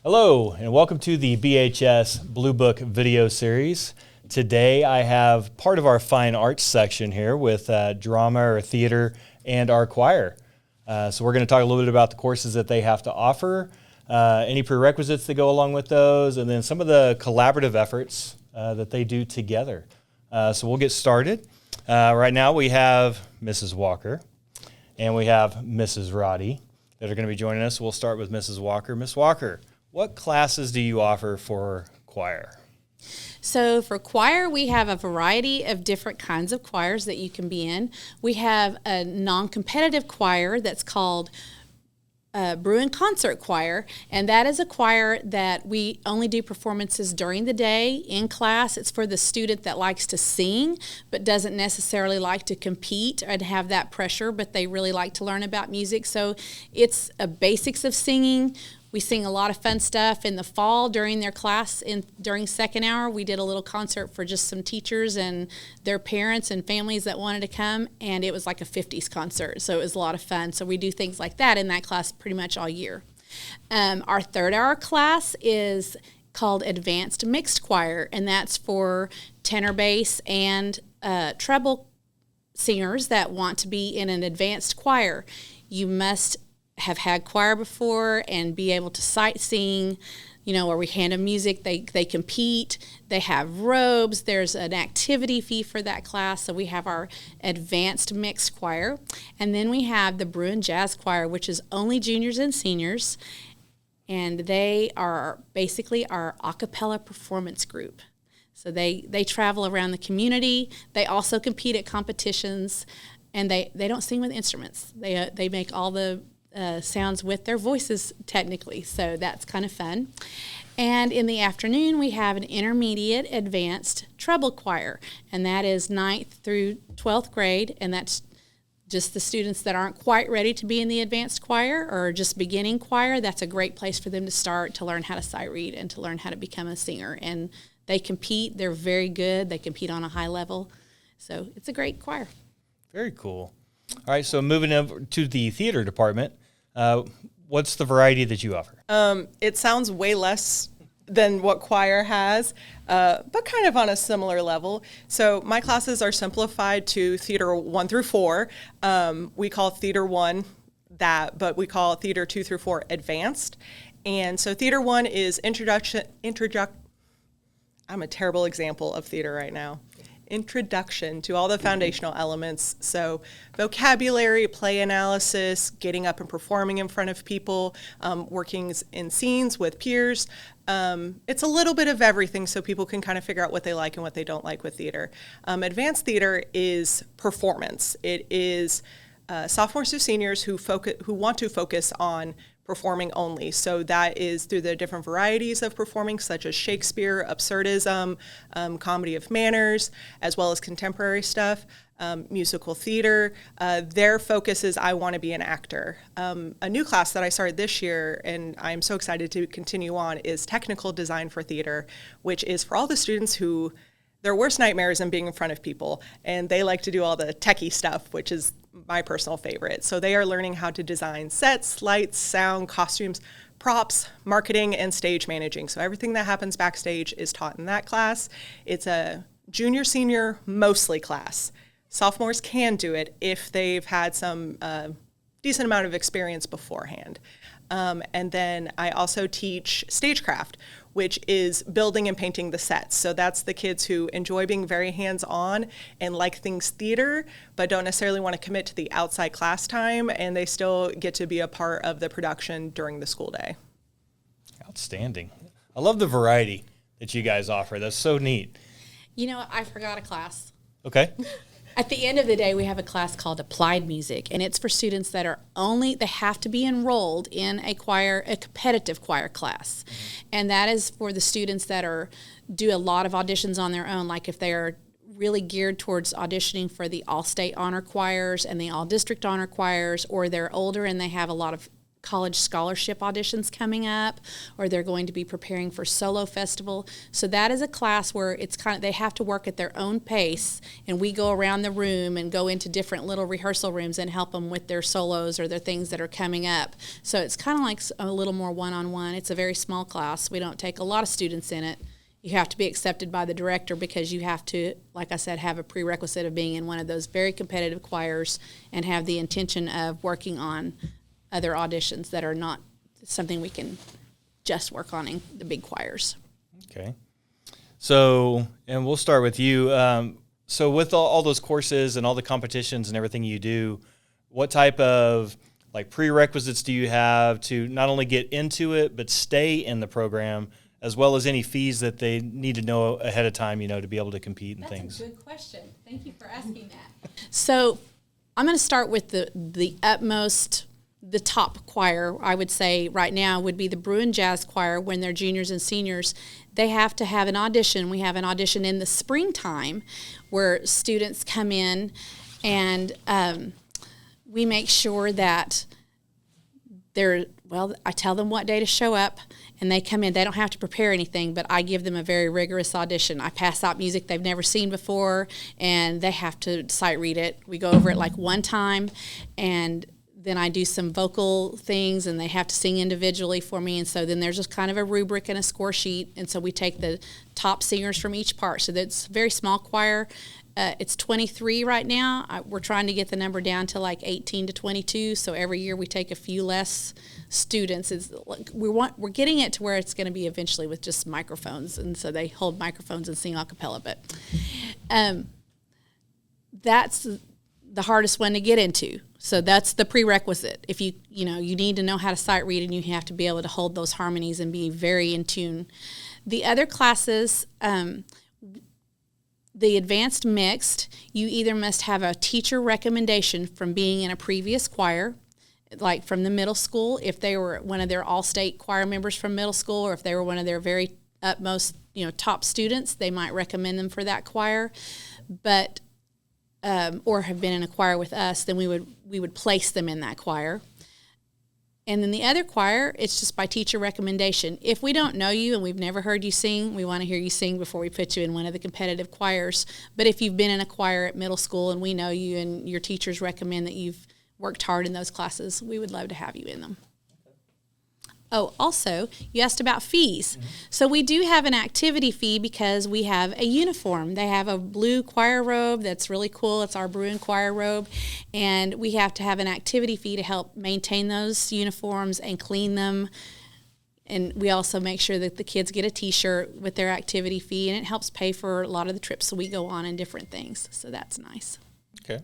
Hello, and welcome to the BHS Blue Book video series. Today I have part of our fine arts section here with drama or theater and our choir. So we're going to talk a little bit about the courses that they have to offer, any prerequisites that go along with those, and then some of the collaborative efforts that they do together. So we'll get started. Right now we have Mrs. Walker and we have Mrs. Roddy that are going to be joining us. We'll start with Mrs. Walker. Miss Walker, what classes do you offer for choir? So for choir, we have a variety of different kinds of choirs that you can be in. We have a non-competitive choir that's called Bruin Concert Choir, and that is a choir that we only do performances during the day in class. It's for the student that likes to sing but doesn't necessarily like to compete and have that pressure, but they really like to learn about music. So it's a basics of singing. We sing a lot of fun stuff. In the fall during their class, during second hour, we did a little concert for just some teachers and their parents and families that wanted to come, and it was like a 50s concert, so it was a lot of fun. So we do things like that in that class pretty much all year. Our third hour class is called Advanced Mixed Choir, and that's for tenor bass and treble singers that want to be in an advanced choir. You must have had choir before and be able to sight sing, where we hand them music, they compete, they have robes, there's an activity fee for that class. So we have our advanced mixed choir, and then we have the Bruin Jazz Choir, which is only juniors and seniors, and they are basically our a cappella performance group. So they travel around the community. They also compete at competitions, and they don't sing with instruments. They make all the sounds with their voices technically, so that's kind of fun. And in the afternoon we have an intermediate advanced treble choir, and that is 9th through 12th grade, and that's just the students that aren't quite ready to be in the advanced choir or just beginning choir. That's a great place for them to start to learn how to sight read and to learn how to become a singer. And they compete, they're very good, they compete on a high level, so it's a great choir. Very cool. All right, so moving over to the theater department, what's the variety that you offer? It sounds way less than what choir has, but kind of on a similar level. So my classes are simplified to theater 1 through 4. We call theater 1 that, but we call theater 2 through 4 advanced. And so theater 1 is I'm a terrible example of theater right now. Introduction to all the foundational elements. So vocabulary, play analysis, getting up and performing in front of people, working in scenes with peers. It's a little bit of everything so people can kind of figure out what they like and what they don't like with theater. Advanced theater is performance. It is sophomores to seniors who want to focus on performing only. So that is through the different varieties of performing, such as Shakespeare, absurdism, comedy of manners, as well as contemporary stuff, musical theater. Their focus is, I want to be an actor. A new class that I started this year, and I'm so excited to continue on, is technical design for theater, which is for all the students who their worst nightmare is in being in front of people, and they like to do all the techie stuff, which is my personal favorite. So they are learning how to design sets, lights, sound, costumes, props, marketing, and stage managing. So everything that happens backstage is taught in that class. It's a junior, senior, mostly class. Sophomores can do it if they've had some decent amount of experience beforehand. And then I also teach stagecraft, which is building and painting the sets. So that's the kids who enjoy being very hands-on and like things theater, but don't necessarily want to commit to the outside class time, and they still get to be a part of the production during the school day. Outstanding. I love the variety that you guys offer. That's so neat. I forgot a class. Okay. At the end of the day, we have a class called Applied Music, and it's for students that they have to be enrolled in a competitive choir class. And that is for the students that do a lot of auditions on their own, like if they are really geared towards auditioning for the all-state honor choirs and the all-district honor choirs, or they're older and they have a lot of college scholarship auditions coming up, or they're going to be preparing for solo festival. So that is a class where it's kind of, they have to work at their own pace, and we go around the room and go into different little rehearsal rooms and help them with their solos or their things that are coming up. So it's kind of like a little more one-on-one. It's a very small class. We don't take a lot of students in it. You have to be accepted by the director because you have to, like I said, have a prerequisite of being in one of those very competitive choirs and have the intention of working on other auditions that are not something we can just work on in the big choirs. Okay. So, and we'll start with you. So with all those courses and all the competitions and everything you do, what type of like prerequisites do you have to not only get into it, but stay in the program, as well as any fees that they need to know ahead of time, to be able to compete and things? That's a good question. Thank you for asking that. So I'm going to start with the top choir, I would say right now, would be the Bruin Jazz Choir. When they're juniors and seniors, they have to have an audition. We have an audition in the springtime where students come in, and we make sure that I tell them what day to show up, and they come in. They don't have to prepare anything, but I give them a very rigorous audition. I pass out music they've never seen before, and they have to sight read it. We go over it like one time, and then I do some vocal things, and they have to sing individually for me. And so then there's just kind of a rubric and a score sheet. And so we take the top singers from each part. So that's a very small choir. It's 23 right now. We're trying to get the number down to like 18 to 22. So every year we take a few less students. We're getting it to where it's going to be eventually with just microphones. And so they hold microphones and sing a cappella. But that's the hardest one to get into. So that's the prerequisite. If you need to know how to sight read, and you have to be able to hold those harmonies and be very in tune. The other classes, the advanced mixed, you either must have a teacher recommendation from being in a previous choir, like from the middle school, if they were one of their all-state choir members from middle school, or if they were one of their very utmost, top students, they might recommend them for that choir. But or have been in a choir with us, then we would place them in that choir. And then the other choir, it's just by teacher recommendation. If we don't know you and we've never heard you sing, we want to hear you sing before we put you in one of the competitive choirs. But if you've been in a choir at middle school and we know you and your teachers recommend that you've worked hard in those classes, we would love to have you in them. Oh, also, you asked about fees. Mm-hmm. So we do have an activity fee because we have a uniform. They have a blue choir robe that's really cool. It's our Bruin choir robe. And we have to have an activity fee to help maintain those uniforms and clean them. And we also make sure that the kids get a T-shirt with their activity fee, and it helps pay for a lot of the trips that we go on and different things. So that's nice. Okay.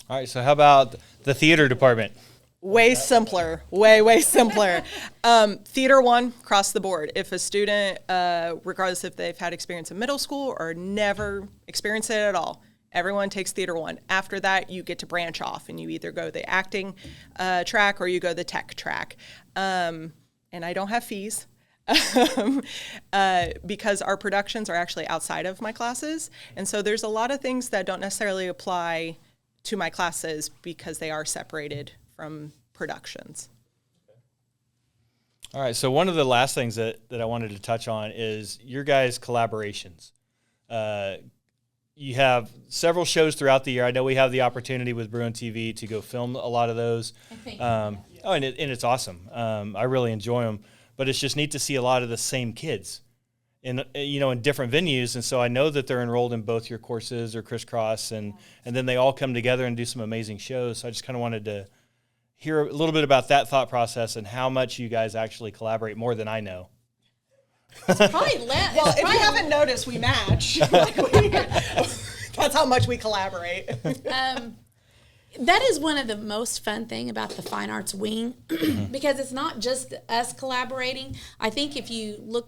All right, so how about the theater department? Way simpler, way simpler. Theater 1, across the board. If a student, regardless if they've had experience in middle school or never experienced it at all, everyone takes Theater 1. After that, you get to branch off, and you either go the acting track or you go the tech track. And I don't have fees because our productions are actually outside of my classes. And so there's a lot of things that don't necessarily apply to my classes because they are separated from productions. All right, so one of the last things that I wanted to touch on is your guys' collaborations. You have several shows throughout the year. I know we have the opportunity with Bruin TV to go film a lot of those. And it's awesome. I really enjoy them, but it's just neat to see a lot of the same kids in different venues. And so I know that they're enrolled in both your courses or crisscross, and then they all come together and do some amazing shows. So I just kind of wanted to hear a little bit about that thought process and how much you guys actually collaborate, more than I know. It's probably well, if you haven't noticed, we match. That's how much we collaborate. That is one of the most fun thing about the Fine Arts Wing, because it's not just us collaborating. I think if you look,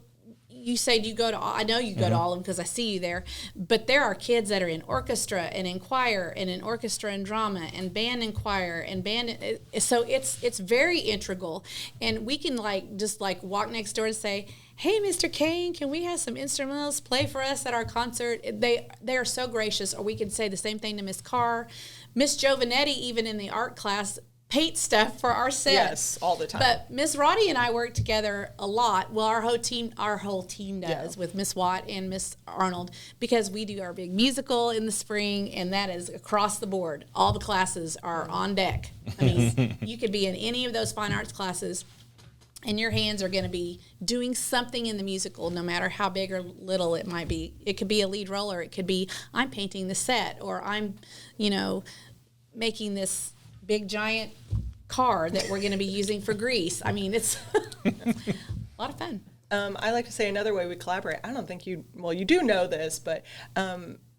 you said you go to, I know you go to all of them because I see you there, but there are kids that are in orchestra and in choir and in orchestra and drama and band and choir and band. So it's very integral, and we can just walk next door and say, hey, Mr. Kane, can we have some instrumentals play for us at our concert? They are so gracious. Or we can say the same thing to Miss Carr. Miss Giovanetti, even in the art class, paint stuff for our sets. Yes, all the time. But Miss Roddy and I work together a lot. Well, our whole team does with Miss Watt and Miss Arnold, because we do our big musical in the spring, and that is across the board. All the classes are on deck. I mean, you could be in any of those fine arts classes, and your hands are going to be doing something in the musical, no matter how big or little it might be. It could be a lead role, or it could be I'm painting the set, or I'm, making this big giant car that we're going to be using for grease. I mean, it's a lot of fun. I like to say another way we collaborate. I don't think you do know this, but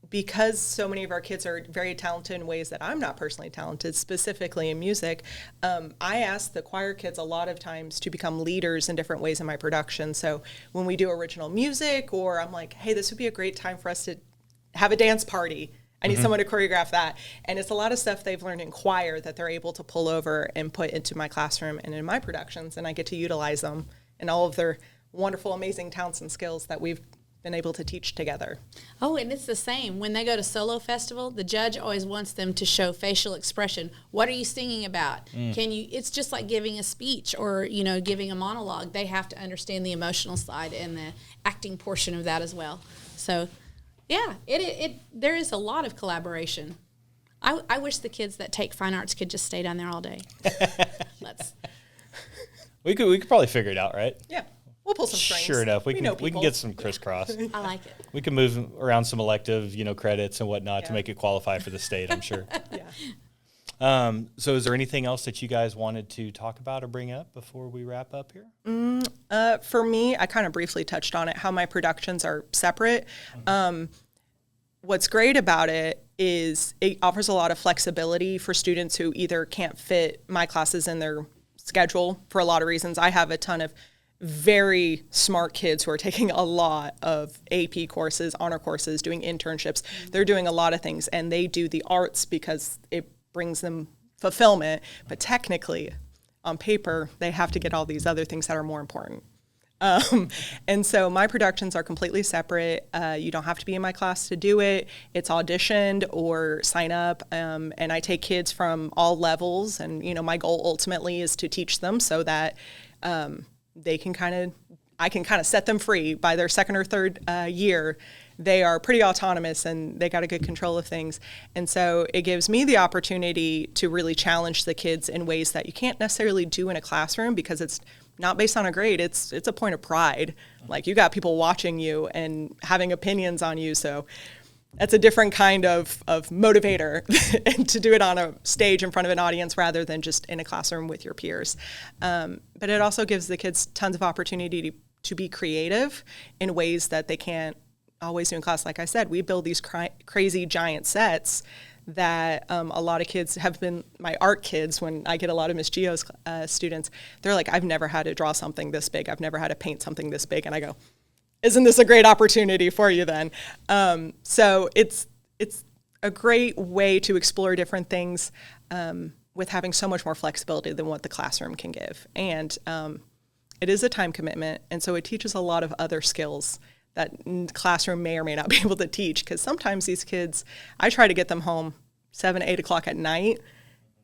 because so many of our kids are very talented in ways that I'm not personally talented, specifically in music, I ask the choir kids a lot of times to become leaders in different ways in my production. So when we do original music, or I'm like, hey, this would be a great time for us to have a dance party. I need someone to choreograph that. And it's a lot of stuff they've learned in choir that they're able to pull over and put into my classroom and in my productions, and I get to utilize them in all of their wonderful, amazing talents and skills that we've been able to teach together. Oh, and it's the same. When they go to solo festival, the judge always wants them to show facial expression. What are you singing about? It's just like giving a speech or, giving a monologue. They have to understand the emotional side and the acting portion of that as well. So, yeah, there is a lot of collaboration. I wish the kids that take fine arts could just stay down there all day. We could probably figure it out, right? Yeah. We'll pull some strings. Sure enough, we can get some crisscross. I like it. We can move around some elective, credits and whatnot to make it qualify for the state, I'm sure. Yeah. So is there anything else that you guys wanted to talk about or bring up before we wrap up here? For me, I kind of briefly touched on it, how my productions are separate. What's great about it is it offers a lot of flexibility for students who either can't fit my classes in their schedule for a lot of reasons. I have a ton of very smart kids who are taking a lot of AP courses, honor courses, doing internships. They're doing a lot of things, and they do the arts because it brings them fulfillment. But technically, on paper, they have to get all these other things that are more important. And so my productions are completely separate. You don't have to be in my class to do it. It's auditioned or sign up. And I take kids from all levels. And, my goal ultimately is to teach them so that I can kind of set them free by their second or third year. They are pretty autonomous and they got a good control of things. And so it gives me the opportunity to really challenge the kids in ways that you can't necessarily do in a classroom, because it's not based on a grade. It's a point of pride. Like, you got people watching you and having opinions on you. So that's a different kind of motivator and to do it on a stage in front of an audience rather than just in a classroom with your peers. But it also gives the kids tons of opportunity to be creative in ways that they can't always do in class. Like I said, we build these crazy giant sets that a lot of kids have been, my art kids, when I get a lot of Miss Geo's students, they're like, I've never had to draw something this big. I've never had to paint something this big. And I go, isn't this a great opportunity for you then? So it's a great way to explore different things with having so much more flexibility than what the classroom can give. And it is a time commitment, and so it teaches a lot of other skills that classroom may or may not be able to teach, because sometimes these kids, I try to get them home 7, 8 o'clock at night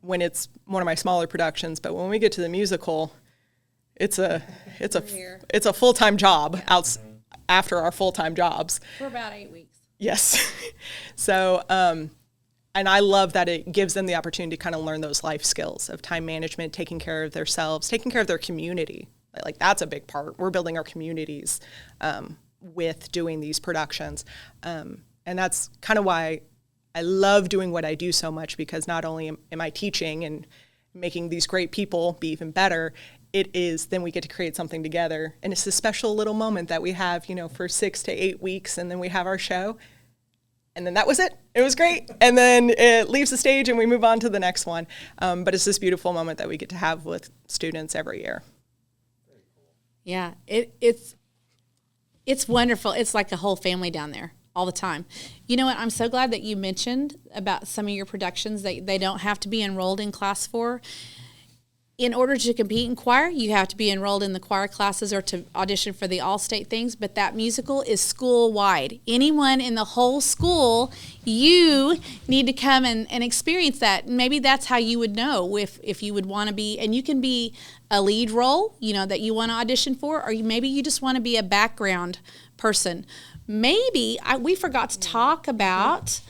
when it's one of my smaller productions, but when we get to the musical, it's a full-time job after our full-time jobs. For about 8 weeks. Yes. So, and I love that it gives them the opportunity to kind of learn those life skills of time management, taking care of themselves, taking care of their community. Like, that's a big part. We're building our communities with doing these productions. And that's kind of why I love doing what I do so much, because not only am I teaching and making these great people be even better, it is then we get to create something together. And it's a special little moment that we have, for 6 to 8 weeks, and then we have our show. And then that was it. It was great. And then it leaves the stage and we move on to the next one. But it's this beautiful moment that we get to have with students every year. Yeah, it's wonderful. It's like a whole family down there all the time. You know what? I'm so glad that you mentioned about some of your productions that they don't have to be enrolled in class for. in order to compete in choir, you have to be enrolled in the choir classes or to audition for the all-state things, but that musical is school-wide. Anyone in the whole school, you need to come and experience that. Maybe that's how you would know if you would want to be, and you can be a lead role, that you want to audition for, or maybe you just want to be a background person. Maybe we forgot to talk about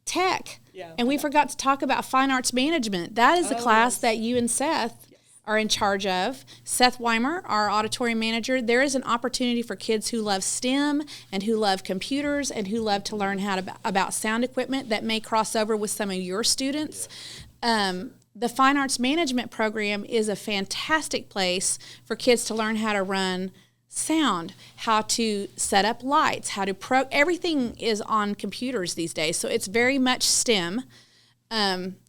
tech. Yeah. And we forgot to talk about fine arts management. That is a class that you and Seth are in charge of. Seth Weimer, our auditorium manager, there is an opportunity for kids who love STEM and who love computers and who love to learn about sound equipment that may cross over with some of your students. The fine arts management program is a fantastic place for kids to learn how to run sound, how to set up lights, everything is on computers these days. So it's very much STEM,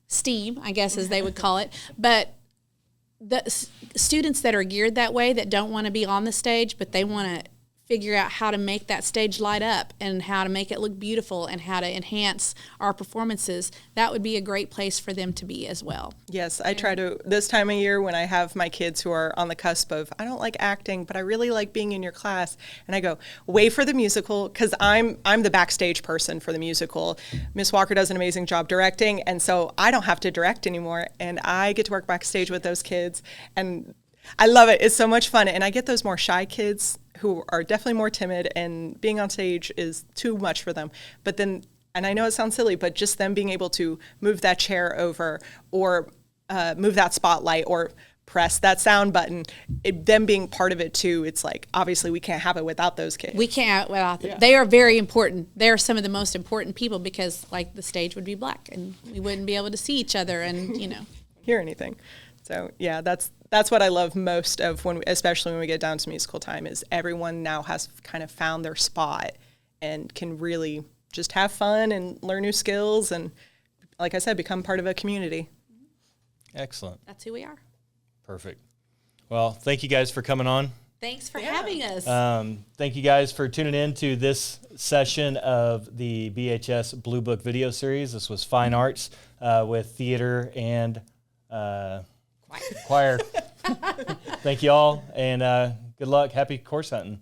STEAM, I guess as they would call it. But the students that are geared that way, that don't want to be on the stage, but they want to figure out how to make that stage light up and how to make it look beautiful and how to enhance our performances, that would be a great place for them to be as well. Yes, I try to, this time of year when I have my kids who are on the cusp of, I don't like acting, but I really like being in your class, and I go, wait for the musical, because I'm the backstage person for the musical. Miss Walker does an amazing job directing, and so I don't have to direct anymore, and I get to work backstage with those kids, and I love it. It's so much fun, and I get those more shy kids who are definitely more timid, and being on stage is too much for them. But then, and I know it sounds silly, but just them being able to move that chair over or move that spotlight or press that sound button, them being part of it too, it's like, obviously we can't have it without those kids. We can't without them. Yeah. They are very important. They are some of the most important people because the stage would be black and we wouldn't be able to see each other and, hear anything. So yeah, that's what I love most of especially when we get down to musical time, is everyone now has kind of found their spot and can really just have fun and learn new skills and, like I said, become part of a community. Excellent. That's who we are. Perfect. Well, thank you guys for coming on. Thanks for having us. Thank you guys for tuning in to this session of the BHS Blue Book video series. This was Fine Arts with theater and choir. Thank you all, and good luck. Happy course hunting.